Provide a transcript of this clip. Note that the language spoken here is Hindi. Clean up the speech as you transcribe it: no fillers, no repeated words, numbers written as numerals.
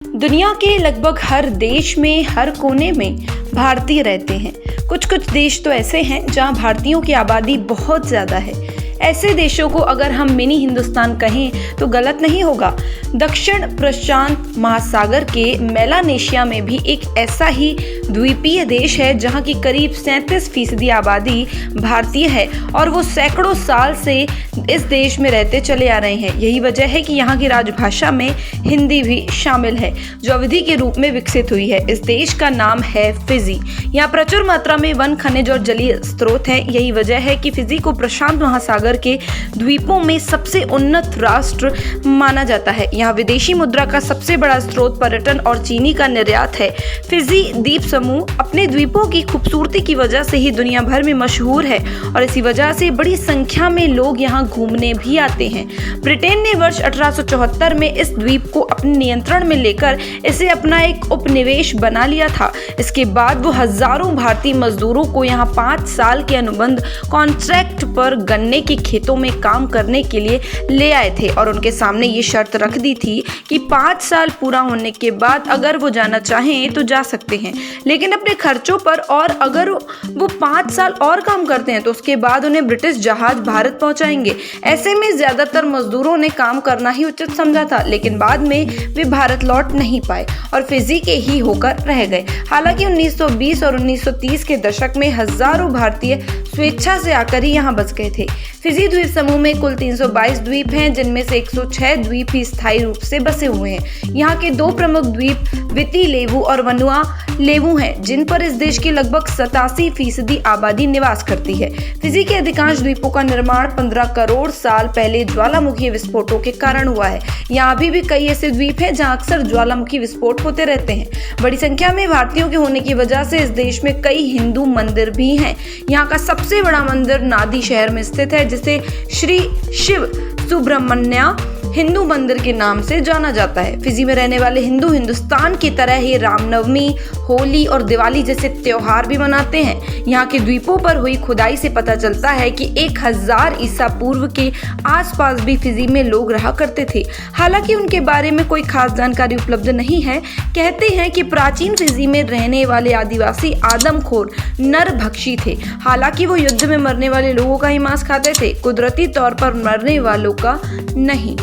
दुनिया के लगभग हर देश में, हर कोने में भारतीय रहते हैं। कुछ कुछ देश तो ऐसे हैं जहां भारतीयों की आबादी बहुत ज़्यादा है। ऐसे देशों को अगर हम मिनी हिंदुस्तान कहें तो गलत नहीं होगा। दक्षिण प्रशांत महासागर के मेलानेशिया में भी एक ऐसा ही द्वीपीय देश है जहां की करीब 37% आबादी भारतीय है और वो सैकड़ों साल से इस देश में रहते चले आ रहे हैं। यही वजह है कि यहाँ की राजभाषा में हिंदी भी शामिल है, जो अवधि के रूप में विकसित हुई है। इस देश का नाम है फिजी। यहाँ प्रचुर मात्रा में वन, खनिज और जलीय स्रोत हैं। यही वजह है कि फिजी को प्रशांत महासागर के द्वीपों में सबसे उन्नत राष्ट्र माना जाता है। यहाँ विदेशी मुद्रा का सबसे बड़ा स्रोत पर्यटन और चीनी का निर्यात है। फिजी द्वीप समूह अपने द्वीपों की खूबसूरती की वजह से ही दुनिया भर में मशहूर है और इसी वजह से बड़ी संख्या में लोग यहाँ घूमने भी आते हैं। ब्रिटेन ने वर्ष 1874 में इस द्वीप को अपने नियंत्रण में लेकर इसे अपना एक उपनिवेश बना लिया था। इसके बाद वो हजारों भारतीय मजदूरों को यहाँ 5 साल के अनुबंध कॉन्ट्रैक्ट पर गन्ने के खेतों में काम करने के लिए ले आए थे और उनके सामने ये शर्त रख दी थी कि 5 साल पूरा होने के बाद अगर वो जाना चाहें तो जा सकते हैं, लेकिन अपने खर्चों पर, और अगर वो 5 साल और काम करते हैं तो उसके बाद उन्हें ब्रिटिश जहाज भारत पहुंचाएंगे। ऐसे में ज्यादातर मजदूरों ने काम करना ही उचित समझा था, लेकिन बाद में वे भारत लौट नहीं पाए और फिजी के ही होकर रह गए। हालांकि 1920 और 1930 के दशक में हजारों भारतीय स्वेच्छा से आकर ही यहाँ बस गए थे। फिजी द्वीप समूह में कुल 322 द्वीप हैं, जिनमें से 106 द्वीप ही स्थायी रूप से बसे हुए हैं। यहाँ के 2 प्रमुख द्वीप विति लेवु और वनुआ लेवु हैं, जिन पर इस देश की लगभग 87% आबादी निवास करती है। फिजी के अधिकांश द्वीपों का निर्माण 15 करोड़ साल पहले ज्वालामुखी विस्फोटों के कारण हुआ है। यहाँ अभी भी कई ऐसे द्वीप हैं जहाँ अक्सर ज्वालामुखी विस्फोट होते रहते हैं। बड़ी संख्या में भारतीयों के होने की वजह से इस देश में कई हिंदू मंदिर भी हैं। यहाँ का सबसे बड़ा मंदिर नादी शहर में स्थित है, जिसे श्री शिव सुब्रमण्य हिंदू मंदिर के नाम से जाना जाता है। फिजी में रहने वाले हिंदू हिंदुस्तान की तरह ही रामनवमी, होली और दिवाली जैसे त्योहार भी मनाते हैं। यहाँ के द्वीपों पर हुई खुदाई से पता चलता है कि 1000 ईसा पूर्व के आसपास भी फिजी में लोग रहा करते थे। हालांकि उनके बारे में कोई खास जानकारी उपलब्ध नहीं है। कहते हैं कि प्राचीन फिजी में रहने वाले आदिवासी आदमखोर नरभक्षी थे। हालांकि वो युद्ध में मरने वाले लोगों का ही मांस खाते थे, कुदरती तौर पर मरने वालों का नहीं।